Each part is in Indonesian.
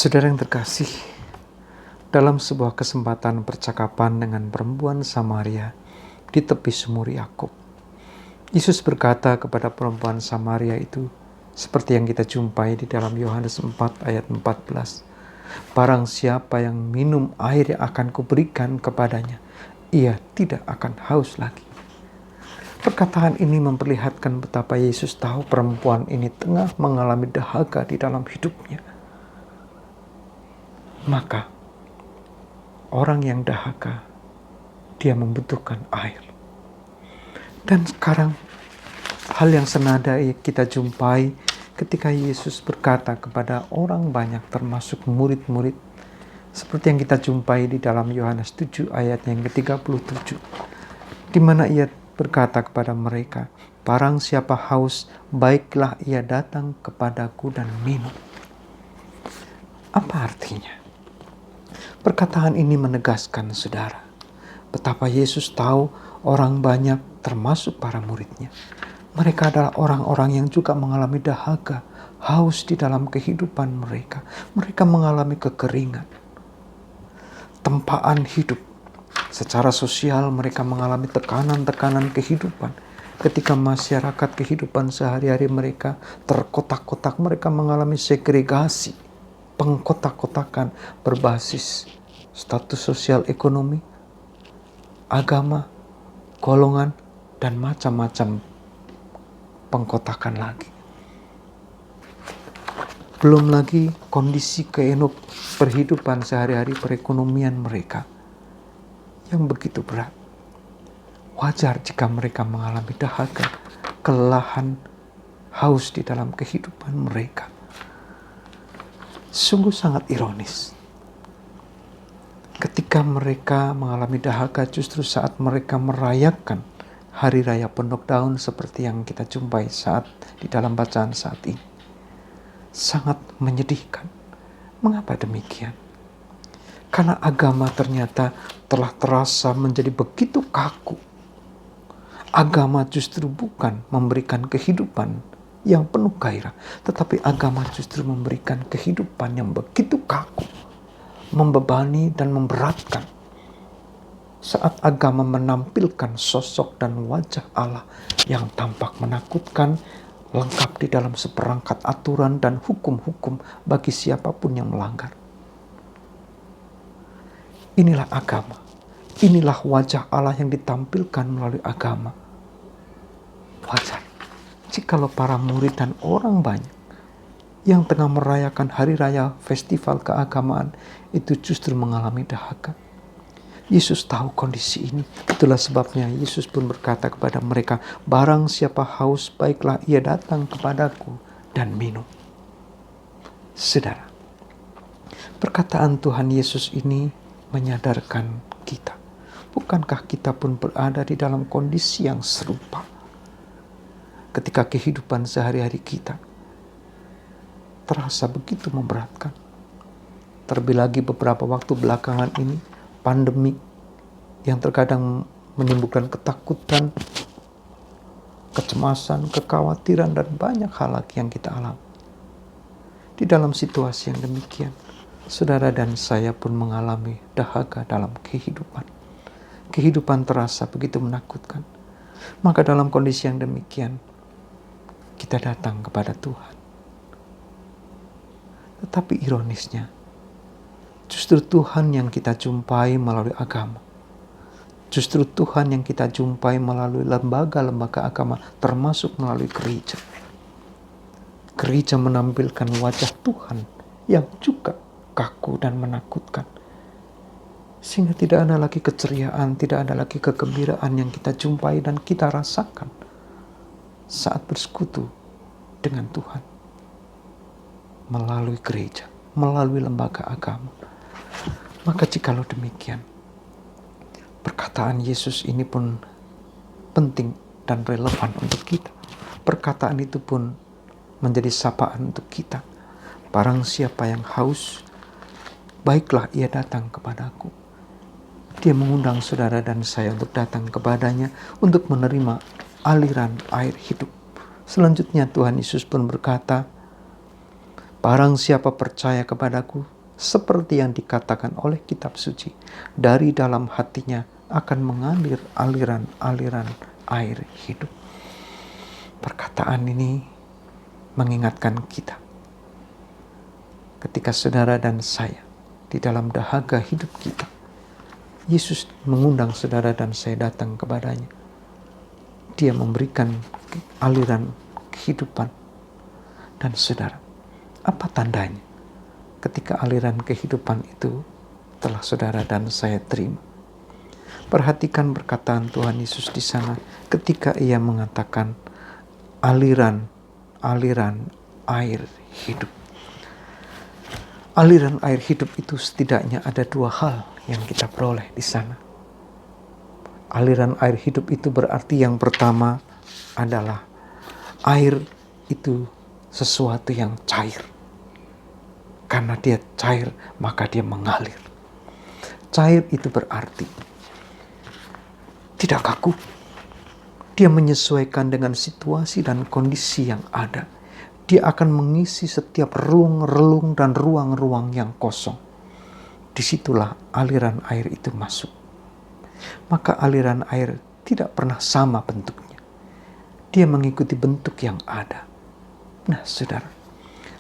Saudara yang terkasih, dalam sebuah kesempatan percakapan dengan perempuan Samaria di tepi sumur Yakub, Yesus berkata kepada perempuan Samaria itu, seperti yang kita jumpai di dalam Yohanes 4 ayat 14. Barang siapa yang minum air yang akan kuberikan kepadanya, ia tidak akan haus lagi. Perkataan ini memperlihatkan betapa Yesus tahu perempuan ini tengah mengalami dahaga di dalam hidupnya. Maka orang yang dahaga, dia membutuhkan air. Dan sekarang hal yang senada kita jumpai ketika Yesus berkata kepada orang banyak termasuk murid-murid, seperti yang kita jumpai di dalam Yohanes 7 ayat yang ke-37, di mana ia berkata kepada mereka, barang siapa haus, baiklah ia datang kepadaku dan minum. Apa artinya? Perkataan ini menegaskan, saudara, betapa Yesus tahu orang banyak termasuk para muridnya. Mereka adalah orang-orang yang juga mengalami dahaga, haus di dalam kehidupan mereka. Mereka mengalami kekeringan, tempaan hidup. Secara sosial mereka mengalami tekanan-tekanan kehidupan. Ketika masyarakat kehidupan sehari-hari mereka terkotak-kotak, mereka mengalami segregasi, pengkotak-kotakan berbasis status sosial ekonomi, agama, golongan, dan macam-macam pengkotakan lagi. Belum lagi kondisi kehidupan sehari-hari perekonomian mereka yang begitu berat. Wajar jika mereka mengalami dahaga, kelelahan, haus di dalam kehidupan mereka. Sungguh sangat ironis. Ketika mereka mengalami dahaga justru saat mereka merayakan hari raya pondok daun seperti yang kita jumpai saat di dalam bacaan saat ini. Sangat menyedihkan. Mengapa demikian? Karena agama ternyata telah terasa menjadi begitu kaku. Agama justru bukan memberikan kehidupan yang penuh gairah, tetapi agama justru memberikan kehidupan yang begitu kaku, membebani dan memberatkan. Saat agama menampilkan sosok dan wajah Allah yang tampak menakutkan, lengkap di dalam seperangkat aturan dan hukum-hukum bagi siapapun yang melanggar. Inilah agama. Inilah wajah Allah yang ditampilkan melalui agama. Wajar jikalau para murid dan orang banyak yang tengah merayakan hari raya festival keagamaan itu justru mengalami dahaga. Yesus tahu kondisi ini. Itulah sebabnya Yesus pun berkata kepada mereka, barang siapa haus, baiklah ia datang kepadaku dan minum. Saudara, perkataan Tuhan Yesus ini menyadarkan kita. Bukankah kita pun berada di dalam kondisi yang serupa? Ketika kehidupan sehari-hari kita terasa begitu memberatkan. Terlebih lagi beberapa waktu belakangan ini, pandemi yang terkadang menimbulkan ketakutan, kecemasan, kekhawatiran, dan banyak hal lagi yang kita alami. Di dalam situasi yang demikian, saudara dan saya pun mengalami dahaga dalam kehidupan. Kehidupan terasa begitu menakutkan. Maka dalam kondisi yang demikian, kita datang kepada Tuhan. Tetapi ironisnya, justru Tuhan yang kita jumpai melalui agama. Justru Tuhan yang kita jumpai melalui lembaga-lembaga agama, termasuk melalui gereja. Gereja menampilkan wajah Tuhan yang juga kaku dan menakutkan. Sehingga tidak ada lagi keceriaan, tidak ada lagi kegembiraan yang kita jumpai dan kita rasakan saat bersekutu dengan Tuhan melalui gereja, melalui lembaga agama. Maka jikalau demikian, perkataan Yesus ini pun penting dan relevan untuk kita. Perkataan itu pun menjadi sapaan untuk kita. Barang siapa yang haus, baiklah ia datang kepadaku. Dia mengundang saudara dan saya untuk datang kepadanya untuk menerima aliran air hidup. Selanjutnya Tuhan Yesus pun berkata, Barang siapa percaya kepadaku, seperti yang dikatakan oleh kitab suci, dari dalam hatinya akan mengalir aliran-aliran air hidup. Perkataan ini mengingatkan kita ketika saudara dan saya di dalam dahaga hidup kita, Yesus mengundang saudara dan saya datang kepadanya. Dia memberikan aliran kehidupan. Dan saudara, apa tandanya ketika aliran kehidupan itu telah saudara dan saya terima? Perhatikan perkataan Tuhan Yesus di sana ketika ia mengatakan aliran air hidup. Aliran air hidup itu setidaknya ada dua hal yang kita peroleh di sana. Aliran air hidup itu berarti yang pertama adalah air itu sesuatu yang cair. Karena dia cair, maka dia mengalir. Cair itu berarti tidak kaku. Dia menyesuaikan dengan situasi dan kondisi yang ada. Dia akan mengisi setiap relung-relung dan ruang-ruang yang kosong. Disitulah aliran air itu masuk. Maka aliran air tidak pernah sama bentuknya. Dia mengikuti bentuk yang ada. Nah, saudara,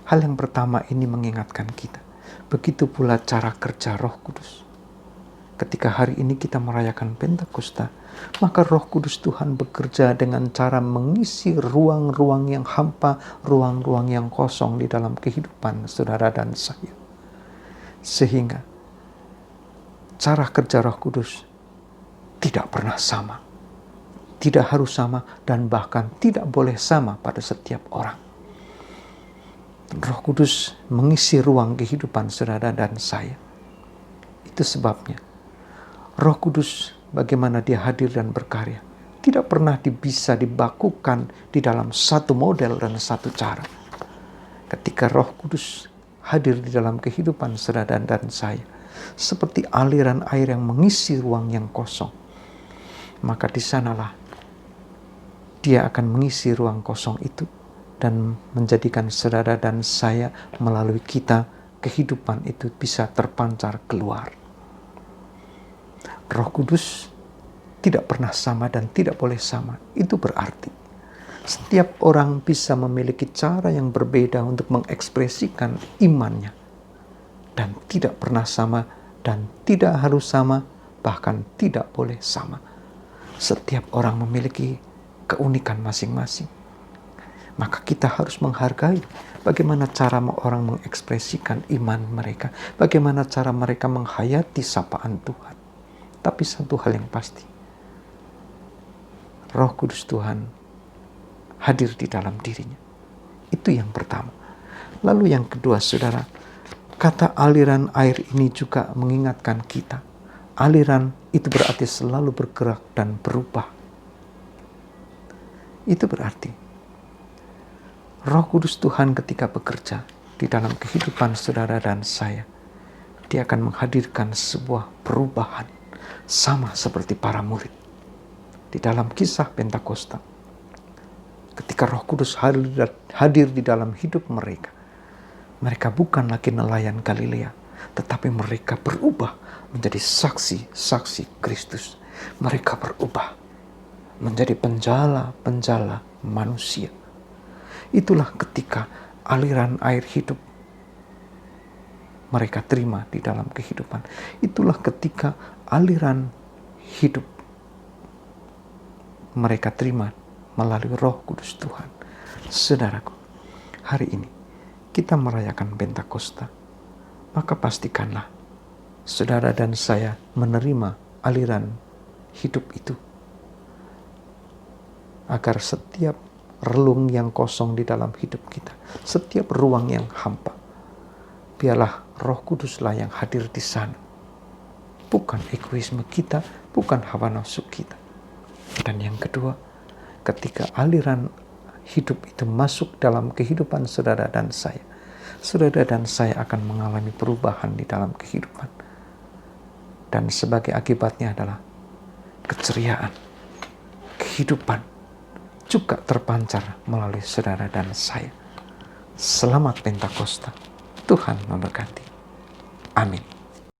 hal yang pertama ini mengingatkan kita. Begitu pula cara kerja Roh Kudus. Ketika hari ini kita merayakan Pentakosta, maka Roh Kudus Tuhan bekerja dengan cara mengisi ruang-ruang yang hampa, ruang-ruang yang kosong di dalam kehidupan saudara dan saya. Sehingga cara kerja Roh Kudus tidak pernah sama. Tidak harus sama dan bahkan tidak boleh sama pada setiap orang. Roh Kudus mengisi ruang kehidupan saudara dan saya. Itu sebabnya Roh Kudus bagaimana dia hadir dan berkarya tidak pernah bisa dibakukan di dalam satu model dan satu cara. Ketika Roh Kudus hadir di dalam kehidupan saudara dan saya, seperti aliran air yang mengisi ruang yang kosong, maka di sanalah dia akan mengisi ruang kosong itu dan menjadikan saudara dan saya melalui kita, kehidupan itu bisa terpancar keluar. Roh Kudus tidak pernah sama dan tidak boleh sama. Itu berarti setiap orang bisa memiliki cara yang berbeda untuk mengekspresikan imannya. Dan tidak pernah sama dan tidak harus sama, bahkan tidak boleh sama. Setiap orang memiliki keunikan masing-masing. Maka kita harus menghargai bagaimana cara orang mengekspresikan iman mereka. Bagaimana cara mereka menghayati sapaan Tuhan. Tapi satu hal yang pasti. Roh Kudus Tuhan hadir di dalam dirinya. Itu yang pertama. Lalu yang kedua saudara. Kata aliran air ini juga mengingatkan kita. Aliran itu berarti selalu bergerak dan berubah. Itu berarti Roh Kudus Tuhan ketika bekerja di dalam kehidupan saudara dan saya, dia akan menghadirkan sebuah perubahan sama seperti para murid di dalam kisah Pentakosta. Ketika Roh Kudus hadir di dalam hidup mereka, mereka bukan lagi nelayan Galilea, tetapi mereka berubah menjadi saksi-saksi Kristus. Mereka berubah menjadi penjala-penjala manusia. Itulah ketika aliran air hidup mereka terima di dalam kehidupan. Itulah ketika aliran hidup mereka terima melalui Roh Kudus Tuhan. Saudaraku, hari ini kita merayakan Pentakosta. Maka pastikanlah saudara dan saya menerima aliran hidup itu. Agar setiap relung yang kosong di dalam hidup kita, setiap ruang yang hampa, biarlah Roh Kuduslah yang hadir di sana. Bukan egoisme kita, bukan hawa nafsu kita. Dan yang kedua, ketika aliran hidup itu masuk dalam kehidupan saudara dan saya akan mengalami perubahan di dalam kehidupan. Dan sebagai akibatnya adalah keceriaan, kehidupan juga terpancar melalui saudara dan saya. Selamat Pentakosta. Tuhan memberkati. Amin.